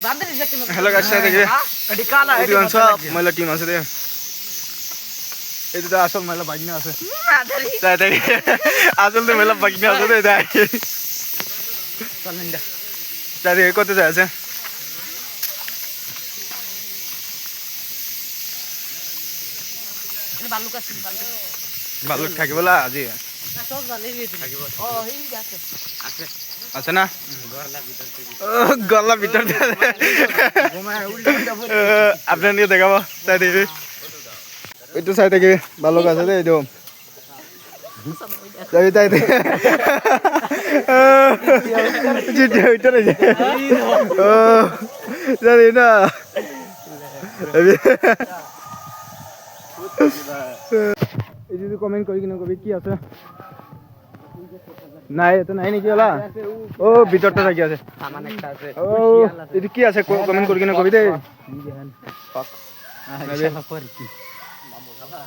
hello guys देखिए ये कौन सा महिला टीम আছে দেখেন এই তো আসল महिला ভাগনা আছে তাই দেখে আসল তো महिला ভাগনা আছে তো তাই চলেন দা তাই দেখে কত আছে এনে বালুক আছে বালুক থাকিব লা আজি সব জানি থাকিব ও এই আছে আছে আছে না গলা ভিতর আপনার নিয়ে দেখাবো তাই দেখি একটু সাইড থেকে ভালো আছে রে একদম তাই তাই জিতে ওইটা রে ও জানি না এই যদি কমেন্ট করি কিনা কবি কি আছে নাই এটা নাই নেকি ওলা ও ভিতরটা রাখি আছে সামান একটা আছে ও এটা কি আছে কমেন্ট করি কিনা কবি দে দেখেন পাক আচ্ছা পর কি মামু বাবা